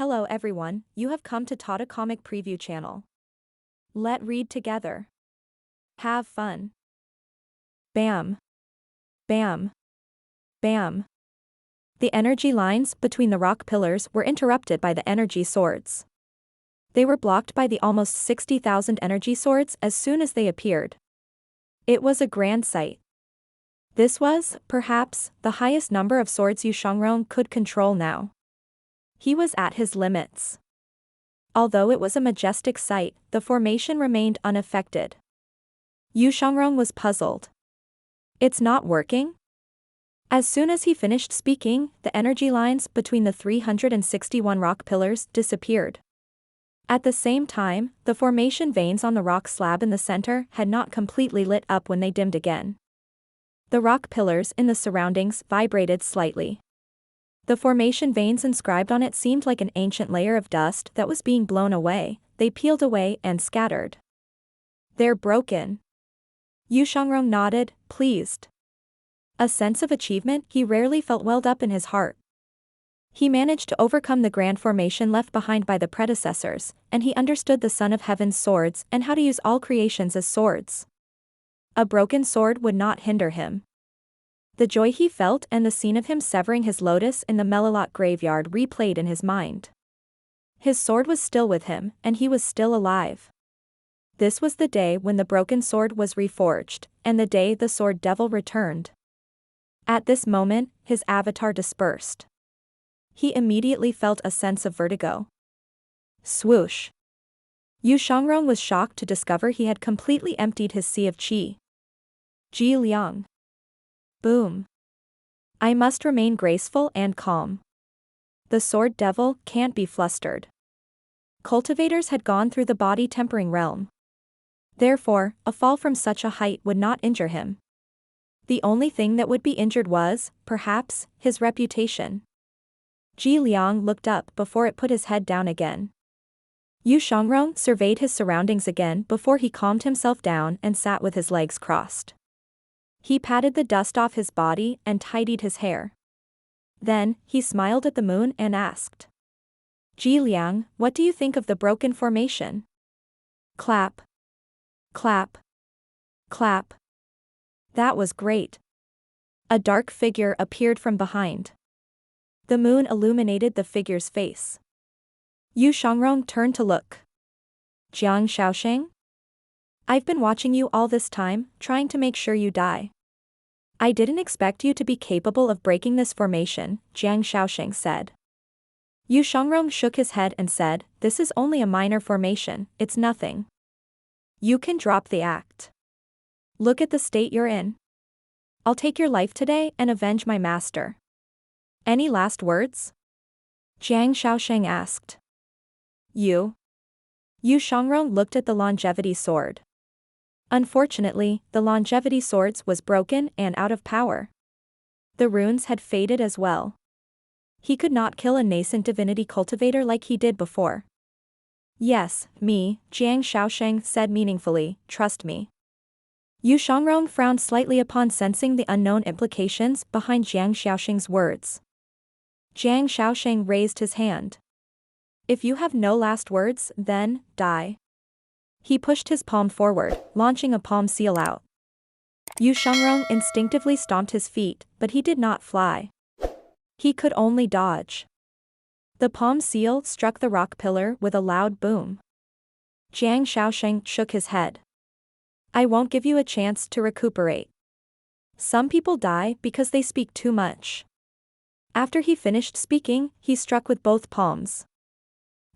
Hello everyone, you have come to Tata Comic Preview channel. Let read together. Have fun. Bam. Bam. Bam. The energy lines between the rock pillars were interrupted by the energy swords. They were blocked by the almost 60,000 energy swords as soon as they appeared. It was a grand sight. This was, perhaps, the highest number of swords Yuan'er could control now. He was at his limits. Although it was a majestic sight, the formation remained unaffected. Yuan'er was puzzled. It's not working? As soon as he finished speaking, the energy lines between the 361 rock pillars disappeared. At the same time, the formation veins on the rock slab in the center had not completely lit up when they dimmed again. The rock pillars in the surroundings vibrated slightly. The formation veins inscribed on it seemed like an ancient layer of dust that was being blown away. They peeled away and scattered. They're broken. Yuan'er nodded, pleased. A sense of achievement he rarely felt welled up in his heart. He managed to overcome the grand formation left behind by the predecessors, and he understood the Son of Heaven's swords and how to use all creations as swords. A broken sword would not hinder him. The joy he felt and the scene of him severing his lotus in the Melilot graveyard replayed in his mind. His sword was still with him, and he was still alive. This was the day when the broken sword was reforged, and the day the sword devil returned. At this moment, his avatar dispersed. He immediately felt a sense of vertigo. Swoosh. Yuan'er was shocked to discover he had completely emptied his sea of qi. Ji Liang. Boom. I must remain graceful and calm. The sword devil can't be flustered. Cultivators had gone through the body tempering realm. Therefore, a fall from such a height would not injure him. The only thing that would be injured was, perhaps, his reputation. Ji Liang looked up before it put his head down again. Yuan'er surveyed his surroundings again before he calmed himself down and sat with his legs crossed. He patted the dust off his body and tidied his hair. Then, he smiled at the moon and asked. Ji Liang, what do you think of the broken formation? Clap. Clap. Clap. That was great. A dark figure appeared from behind. The moon illuminated the figure's face. Yuan'er turned to look. Jiang Shaoxing? I've been watching you all this time, trying to make sure you die. I didn't expect you to be capable of breaking this formation, Jiang Shaoxing said. Yuan'er shook his head and said, this is only a minor formation, it's nothing. You can drop the act. Look at the state you're in. I'll take your life today and avenge my master. Any last words? Jiang Shaoxing asked. Yuan'er looked at the longevity sword. Unfortunately, the longevity swords was broken and out of power. The runes had faded as well. He could not kill a nascent divinity cultivator like he did before. Yes, me, Jiang Shaoxing said meaningfully, trust me. Yuan'er frowned slightly upon sensing the unknown implications behind Jiang Shaoxing's words. Jiang Shaoxing raised his hand. If you have no last words, then, die. He pushed his palm forward, launching a palm seal out. Yuan'er instinctively stomped his feet, but he did not fly. He could only dodge. The palm seal struck the rock pillar with a loud boom. Jiang Shaoxing shook his head. I won't give you a chance to recuperate. Some people die because they speak too much. After he finished speaking, he struck with both palms.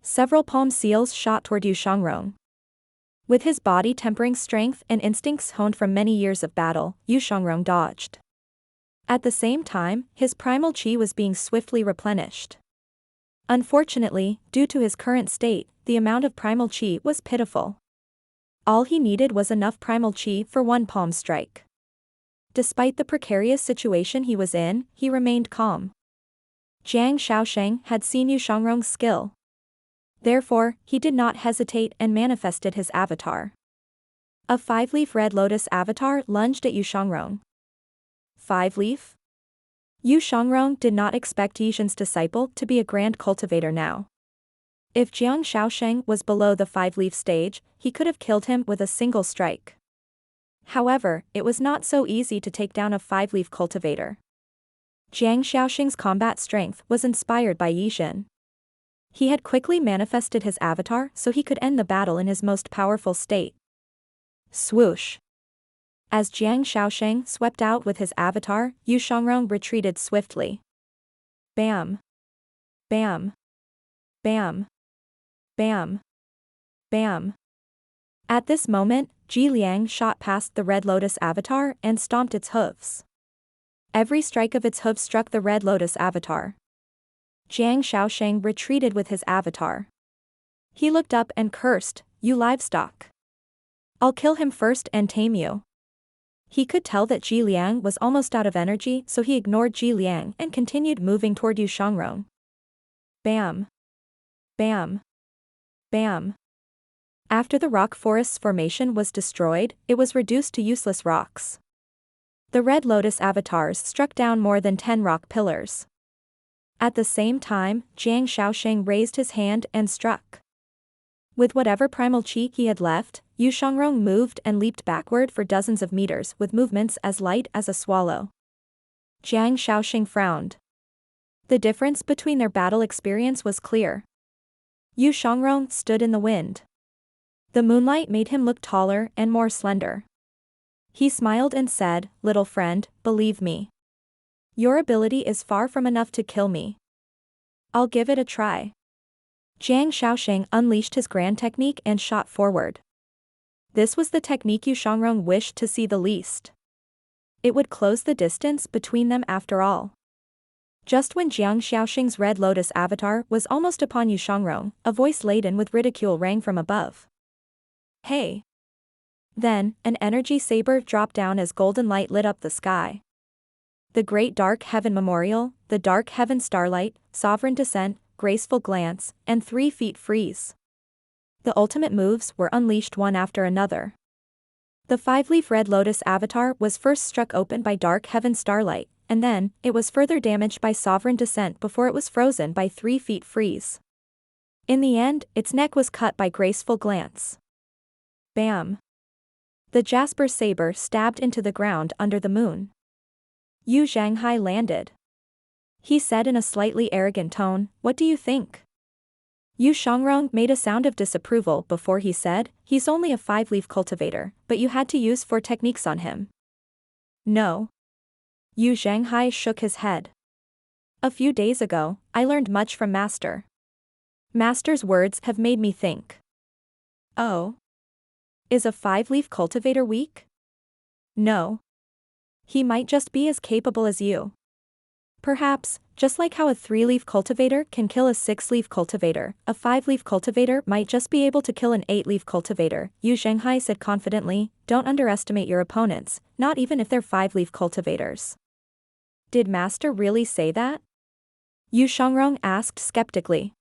Several palm seals shot toward Yuan'er. With his body tempering strength and instincts honed from many years of battle, Yuan'er dodged. At the same time, his primal qi was being swiftly replenished. Unfortunately, due to his current state, the amount of primal qi was pitiful. All he needed was enough primal qi for one palm strike. Despite the precarious situation he was in, he remained calm. Jiang Shaoxing had seen Yuan'er's skill. Therefore, he did not hesitate and manifested his avatar. A 5-leaf red lotus avatar lunged at Yuan'er. 5-leaf? Yuan'er did not expect Yixin's disciple to be a grand cultivator now. If Jiang Shaosheng was below the 5-leaf stage, he could have killed him with a single strike. However, it was not so easy to take down a 5-leaf cultivator. Jiang Shaosheng's combat strength was inspired by Yi Jin. He had quickly manifested his avatar so he could end the battle in his most powerful state. Swoosh. As Jiang Shaosheng swept out with his avatar, Yu Shangrong retreated swiftly. Bam. Bam. Bam. Bam. Bam. At this moment, Ji Liang shot past the Red Lotus avatar and stomped its hooves. Every strike of its hooves struck the Red Lotus avatar. Jiang Shaosheng retreated with his avatar. He looked up and cursed, "You livestock. I'll kill him first and tame you." He could tell that Ji Liang was almost out of energy, so he ignored Ji Liang and continued moving toward Yu Shangrong. Bam. Bam. Bam. After the rock forest's formation was destroyed, it was reduced to useless rocks. The Red Lotus avatars struck down more than 10 rock pillars. At the same time, Jiang Shaosheng raised his hand and struck. With whatever primal chi he had left, Yu Shangrong moved and leaped backward for dozens of meters with movements as light as a swallow. Jiang Shaosheng frowned. The difference between their battle experience was clear. Yu Shangrong stood in the wind. The moonlight made him look taller and more slender. He smiled and said, "Little friend, believe me. Your ability is far from enough to kill me. I'll give it a try." Jiang Shaosheng unleashed his grand technique and shot forward. This was the technique Yu Shangrong wished to see the least. It would close the distance between them after all. Just when Jiang Shaosheng's Red Lotus avatar was almost upon Yu Shangrong, a voice laden with ridicule rang from above. "Hey!" Then, an energy saber dropped down as golden light lit up the sky. The Great Dark Heaven Memorial, the Dark Heaven Starlight, Sovereign Descent, Graceful Glance, and 3 feet freeze. The ultimate moves were unleashed one after another. The 5-leaf Red Lotus avatar was first struck open by Dark Heaven Starlight, and then, it was further damaged by Sovereign Descent before it was frozen by 3 feet freeze. In the end, its neck was cut by Graceful Glance. Bam. The Jasper saber stabbed into the ground under the moon. Yu Zhenghai landed. He said in a slightly arrogant tone, "What do you think?" Yu Shangrong made a sound of disapproval before he said, "He's only a 5-leaf cultivator, but you had to use 4 techniques on him." "No." Yu Zhenghai shook his head. "A few days ago, I learned much from Master. Master's words have made me think." "Oh? Is a 5-leaf cultivator weak?" "No. He might just be as capable as you. Perhaps, just like how a 3-leaf cultivator can kill a 6-leaf cultivator, a 5-leaf cultivator might just be able to kill an 8-leaf cultivator," Yu Zhenghai said confidently. "Don't underestimate your opponents, not even if they're 5-leaf cultivators." "Did Master really say that?" Yu Shangrong asked skeptically.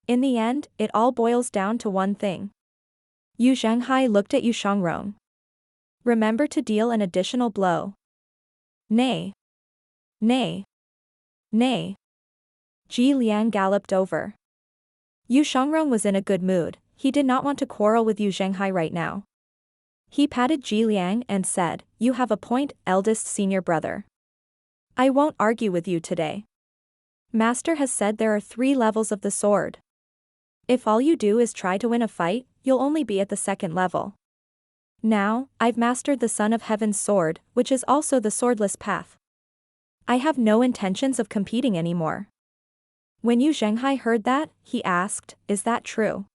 "In the end, it all boils down to one thing." Yu Zhenghai looked at Yu Shangrong. "Remember to deal an additional blow." "Nay. Nay. Nay." Ji Liang galloped over. Yu Shangrong was in a good mood, he did not want to quarrel with Yu Zhenghai right now. He patted Ji Liang and said, "You have a point, eldest senior brother. I won't argue with you today. Master has said there are 3 levels of the sword. If all you do is try to win a fight, you'll only be at the 2nd level. Now, I've mastered the Son of Heaven's sword, which is also the swordless path. I have no intentions of competing anymore." When Yu Zhenghai heard that, he asked, "Is that true?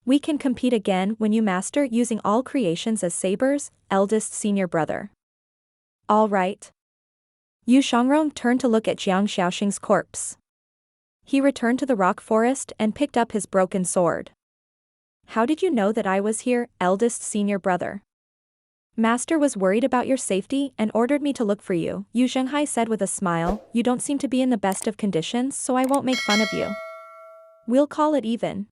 We can compete again when you master using all creations as sabers, eldest senior brother." "All right." Yu Shangrong turned to look at Jiang Shaosheng's corpse. He returned to the rock forest and picked up his broken sword. "How did you know that I was here, eldest senior brother?" "Master was worried about your safety and ordered me to look for you," Yu Zhenghai said with a smile. "You don't seem to be in the best of conditions, so I won't make fun of you. We'll call it even."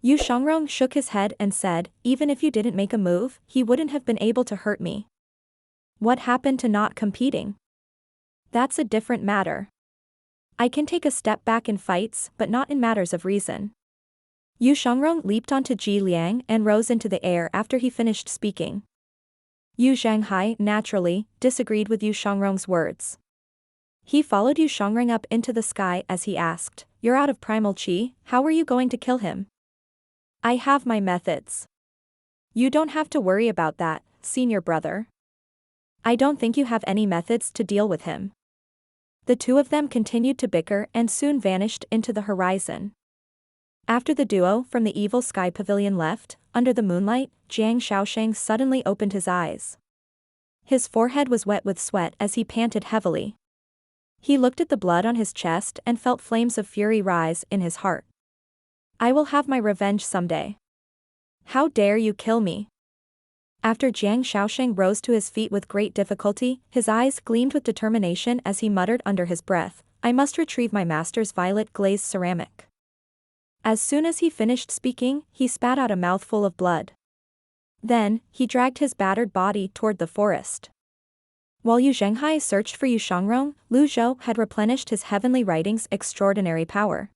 Yu Shangrong shook his head and said, "Even if you didn't make a move, he wouldn't have been able to hurt me. What happened to not competing? That's a different matter." I can take a step back in fights, but not in matters of reason. Yu Shangrong leaped onto Ji Liang and rose into the air after he finished speaking. Yu Zhenghai, naturally, disagreed with Yu Shangrong's words. He followed Yu Shangrong up into the sky as he asked, "You're out of primal chi, how are you going to kill him?" "I have my methods." "You don't have to worry about that, senior brother. I don't think you have any methods to deal with him." The two of them continued to bicker and soon vanished into the horizon. After the duo from the evil sky pavilion left, under the moonlight, Jiang Shaosheng suddenly opened his eyes. His forehead was wet with sweat as he panted heavily. He looked at the blood on his chest and felt flames of fury rise in his heart. "I will have my revenge someday. How dare you kill me?" After Jiang Shaosheng rose to his feet with great difficulty, his eyes gleamed with determination as he muttered under his breath, "I must retrieve my master's violet glazed ceramic." As soon as he finished speaking, he spat out a mouthful of blood. Then, he dragged his battered body toward the forest. While Yu Zhenghai searched for Yu Shangrong, Lu Zhou had replenished his heavenly writing's extraordinary power.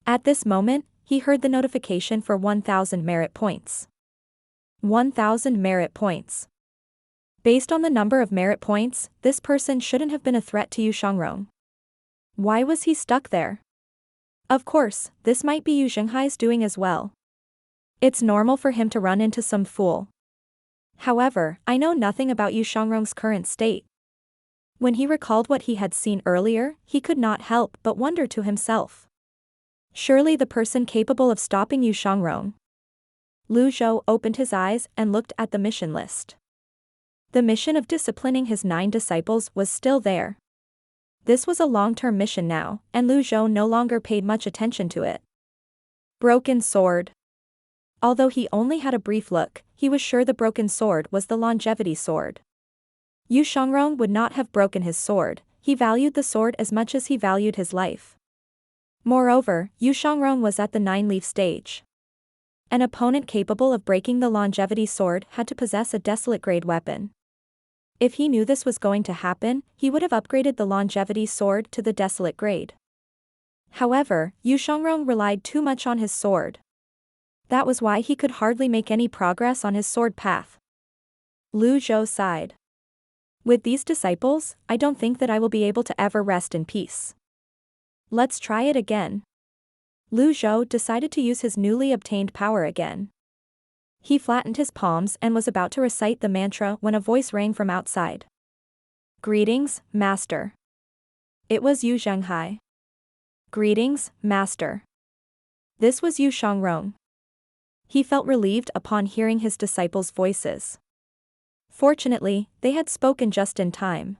At this moment, he heard the notification for 1,000 merit points. 1,000 merit points. Based on the number of merit points, this person shouldn't have been a threat to Yu Shangrong. Why was he stuck there? Of course, this might be Yu Zhenghai's doing as well. It's normal for him to run into some fool. However, I know nothing about Yu Shangrong's current state. When he recalled what he had seen earlier, he could not help but wonder to himself. Surely the person capable of stopping Yu Shangrong. Lu Zhou opened his eyes and looked at the mission list. The mission of disciplining his 9 disciples was still there. This was a long-term mission now, and Lu Zhou no longer paid much attention to it. Broken sword. Although he only had a brief look, he was sure the broken sword was the longevity sword. Yu Shangrong would not have broken his sword, he valued the sword as much as he valued his life. Moreover, Yu Shangrong was at the 9-leaf stage. An opponent capable of breaking the longevity sword had to possess a desolate grade weapon. If he knew this was going to happen, he would have upgraded the longevity sword to the desolate grade. However, Yu Shangrong relied too much on his sword. That was why he could hardly make any progress on his sword path. Lu Zhou sighed. With these disciples, I don't think that I will be able to ever rest in peace. Let's try it again. Lu Zhou decided to use his newly obtained power again. He flattened his palms and was about to recite the mantra when a voice rang from outside. "Greetings, Master." It was Yu Zhenghai. "Greetings, Master." This was Yu Shangrong. He felt relieved upon hearing his disciples' voices. Fortunately, they had spoken just in time.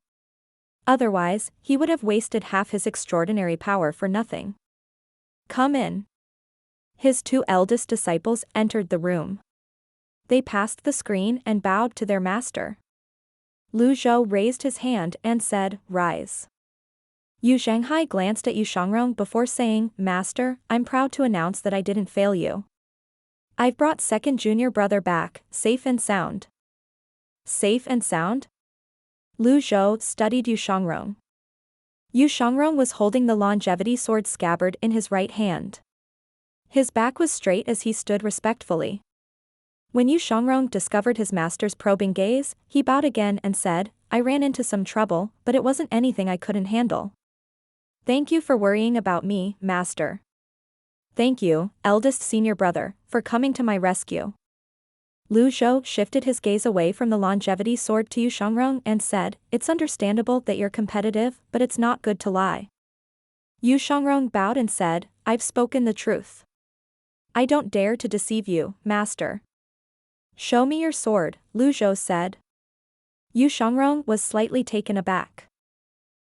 Otherwise, he would have wasted half his extraordinary power for nothing. "Come in." His 2 eldest disciples entered the room. They passed the screen and bowed to their master. Lu Zhou raised his hand and said, "Rise." Yu Zhenghai glanced at Yu Shangrong before saying, "Master, I'm proud to announce that I didn't fail you. I've brought second junior brother back, safe and sound." Safe and sound? Lu Zhou studied Yu Shangrong. Yu Shangrong was holding the longevity sword scabbard in his right hand. His back was straight as he stood respectfully. When Yu Shangrong discovered his master's probing gaze, he bowed again and said, "I ran into some trouble, but it wasn't anything I couldn't handle. Thank you for worrying about me, Master. Thank you, eldest senior brother, for coming to my rescue." Lu Zhou shifted his gaze away from the longevity sword to Yu Shangrong and said, "It's understandable that you're competitive, but it's not good to lie." Yu Shangrong bowed and said, "I've spoken the truth. I don't dare to deceive you, Master." "Show me your sword," Lu Zhou said. Yu Shangrong was slightly taken aback.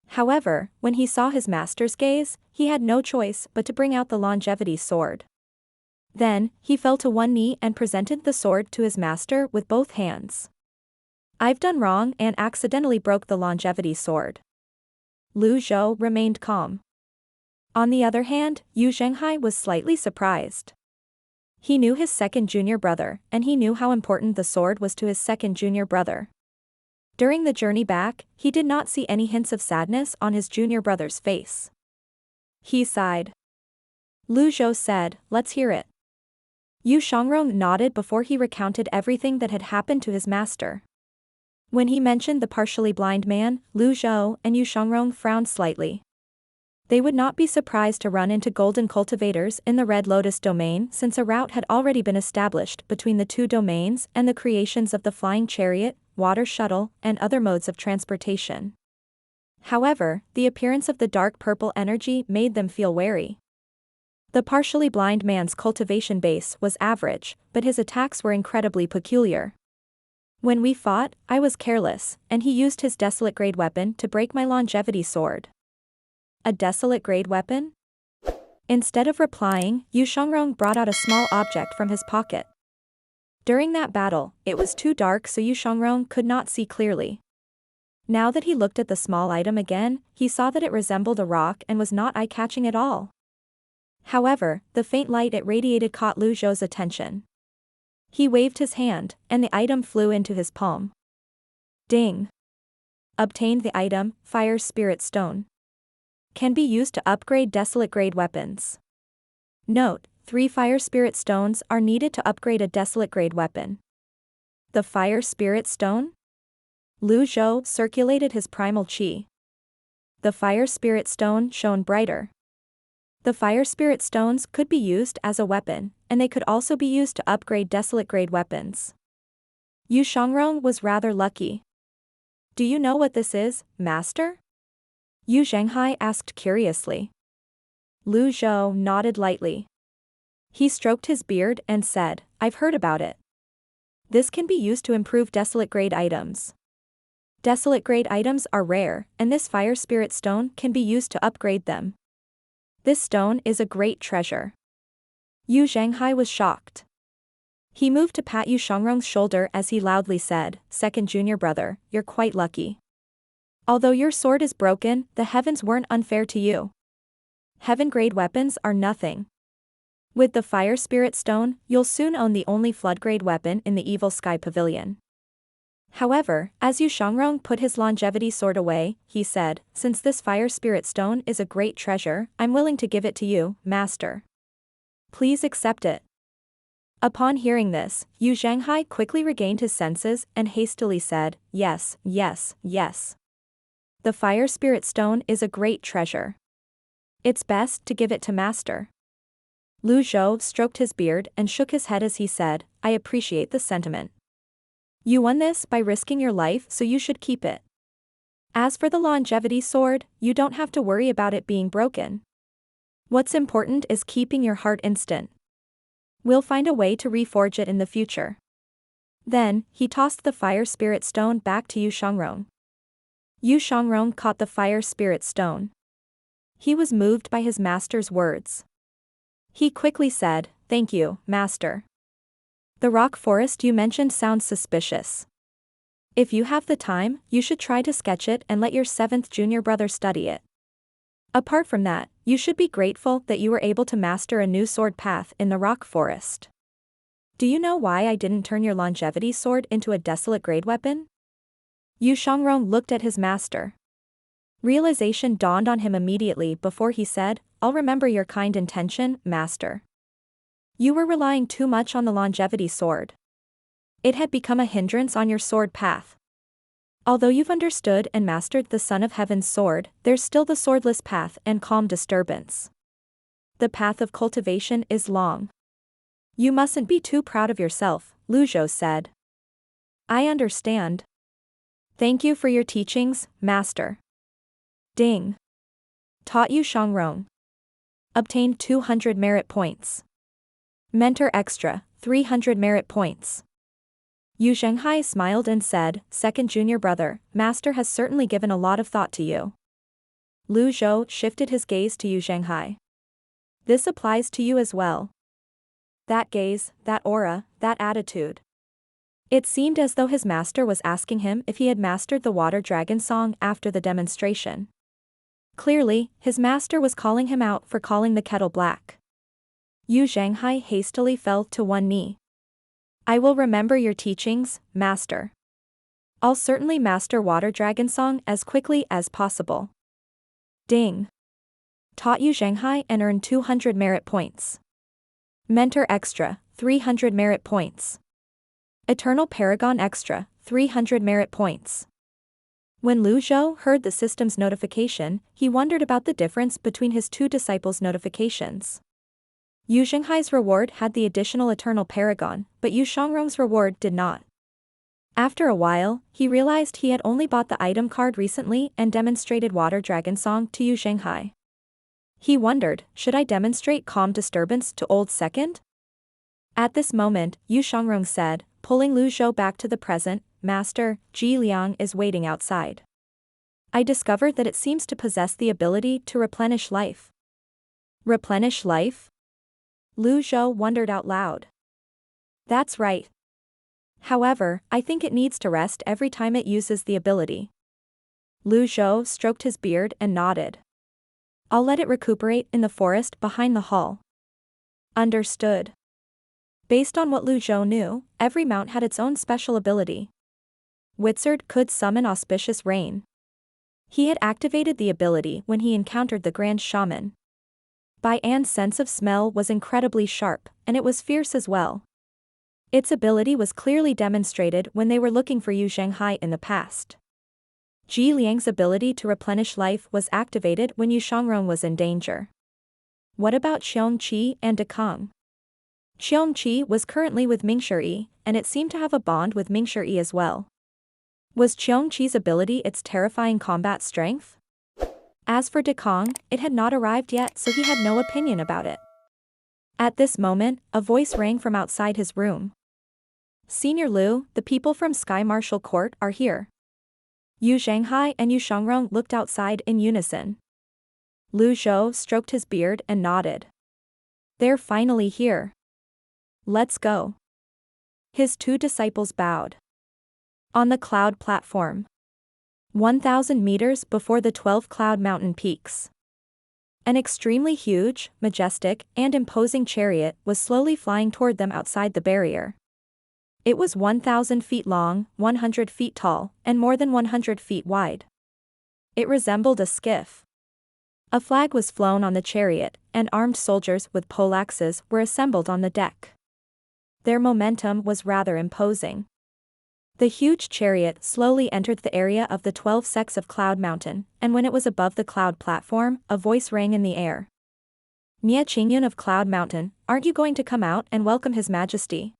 However, when he saw his master's gaze, he had no choice but to bring out the longevity sword. Then, he fell to one knee and presented the sword to his master with both hands. "I've done wrong and accidentally broke the longevity sword." Lu Zhou remained calm. On the other hand, Yu Zhenghai was slightly surprised. He knew his second junior brother, and he knew how important the sword was to his second junior brother. During the journey back, he did not see any hints of sadness on his junior brother's face. He sighed. Lu Zhou said, let's hear it. Yu Shangrong nodded before he recounted everything that had happened to his master. When he mentioned the partially blind man, Lu Zhou and Yu Shangrong frowned slightly. They would not be surprised to run into golden cultivators in the Red Lotus domain since a route had already been established between the two domains and the creations of the flying chariot, water shuttle, and other modes of transportation. However, the appearance of the dark purple energy made them feel wary. The partially blind man's cultivation base was average, but his attacks were incredibly peculiar. When we fought, I was careless, and he used his desolate grade weapon to break my longevity sword. A desolate grade weapon? Instead of replying, Yu Shangrong brought out a small object from his pocket. During that battle, it was too dark so Yu Shangrong could not see clearly. Now that he looked at the small item again, he saw that it resembled a rock and was not eye-catching at all. However, the faint light it radiated caught Lu Zhou's attention. He waved his hand, and the item flew into his palm. Ding! Obtained the item, Fire Spirit Stone. Can be used to upgrade desolate grade weapons. Note, 3 Fire Spirit Stones are needed to upgrade a desolate grade weapon. The Fire Spirit Stone? Lu Zhou circulated his primal chi. The Fire Spirit Stone shone brighter. The Fire Spirit Stones could be used as a weapon, and they could also be used to upgrade desolate grade weapons. Yu Shangrong was rather lucky. Do you know what this is, Master? Yu Zhenghai asked curiously. Lu Zhou nodded lightly. He stroked his beard and said, I've heard about it. This can be used to improve desolate grade items. Desolate grade items are rare, and this Fire Spirit Stone can be used to upgrade them. This stone is a great treasure. Yu Zhenghai was shocked. He moved to pat Yu Shangrong's shoulder as he loudly said, Second junior brother, you're quite lucky. Although your sword is broken, the heavens weren't unfair to you. Heaven-grade weapons are nothing. With the Fire Spirit Stone, you'll soon own the only flood-grade weapon in the Evil Sky Pavilion. However, as Yu Shangrong put his longevity sword away, he said, Since this Fire Spirit Stone is a great treasure, I'm willing to give it to you, Master. Please accept it. Upon hearing this, Yu Zhenghai quickly regained his senses and hastily said, Yes, yes, yes. The Fire Spirit Stone is a great treasure. It's best to give it to Master. Lu Zhou stroked his beard and shook his head as he said, I appreciate the sentiment. You won this by risking your life, so you should keep it. As for the longevity sword, you don't have to worry about it being broken. What's important is keeping your heart instant. We'll find a way to reforge it in the future. Then, he tossed the Fire Spirit Stone back to Yu Shangrong. Yu Shangrong caught the Fire Spirit Stone. He was moved by his master's words. He quickly said, Thank you, Master. The rock forest you mentioned sounds suspicious. If you have the time, you should try to sketch it and let your 7th junior brother study it. Apart from that, you should be grateful that you were able to master a new sword path in the rock forest. Do you know why I didn't turn your longevity sword into a desolate grade weapon? Yu Shangrong looked at his master. Realization dawned on him immediately before he said, I'll remember your kind intention, Master. You were relying too much on the longevity sword. It had become a hindrance on your sword path. Although you've understood and mastered the Son of Heaven's sword, there's still the swordless path and calm disturbance. The path of cultivation is long. You mustn't be too proud of yourself, Lu Zhou said. I understand. Thank you for your teachings, Master. Ding. Taught Yu Shangrong. Obtained 200 merit points. Mentor extra, 300 merit points. Yu Zhenghai smiled and said, Second junior brother, Master has certainly given a lot of thought to you. Lu Zhou shifted his gaze to Yu Zhenghai. This applies to you as well. That gaze, that aura, that attitude. It seemed as though his master was asking him if he had mastered the water dragon song after the demonstration. Clearly, his master was calling him out for calling the kettle black. Yu Zhenghai hastily fell to one knee. I will remember your teachings, Master. I'll certainly master water dragon song as quickly as possible. Ding. Taught you Zhenghai and earned 200 merit points. Mentor Extra, 300 merit points. Eternal Paragon Extra, 300 merit points. When Zhou heard the system's notification, he wondered about the difference between his two disciples' notifications. Yu Zhenghai's reward had the additional Eternal Paragon, but Yu Shangrong's reward did not. After a while, he realized he had only bought the item card recently and demonstrated Water Dragon Song to Yu Zhenghai. He wondered, should I demonstrate Calm Disturbance to Old Second? At this moment, Yu Shangrong said, pulling Zhou back to the present, Master, Ji Liang is waiting outside. I discovered that it seems to possess the ability to replenish life. Replenish life? Zhou wondered out loud. That's right. However, I think it needs to rest every time it uses the ability. Zhou stroked his beard and nodded. I'll let it recuperate in the forest behind the hall. Understood. Based on what Zhou knew, every mount had its own special ability. Wizard could summon auspicious rain. He had activated the ability when he encountered the Grand Shaman. Bai An's sense of smell was incredibly sharp, and it was fierce as well. Its ability was clearly demonstrated when they were looking for Yu Zhenghai in the past. Ji Liang's ability to replenish life was activated when Yu Shangrong was in danger. What about Qiongqi and Dekong? Qiongqi was currently with Mingshi, and it seemed to have a bond with Mingshi as well. Was Qiongqi's ability its terrifying combat strength? As for Dekong, it had not arrived yet, so he had no opinion about it. At this moment, a voice rang from outside his room. Senior Liu, the people from Sky Marshal Court are here. Yu Zhenghai and Yu Shangrong looked outside in unison. Zhou stroked his beard and nodded. They're finally here. Let's go. His two disciples bowed. On the cloud platform. 1,000 meters before the 12 cloud mountain peaks. An extremely huge, majestic, and imposing chariot was slowly flying toward them outside the barrier. It was 1,000 feet long, 100 feet tall, and more than 100 feet wide. It resembled a skiff. A flag was flown on the chariot, and armed soldiers with poleaxes were assembled on the deck. Their momentum was rather imposing. The huge chariot slowly entered the area of the 12 sects of Cloud Mountain, and when it was above the cloud platform, a voice rang in the air. Mia Qingyun of Cloud Mountain, aren't you going to come out and welcome His Majesty?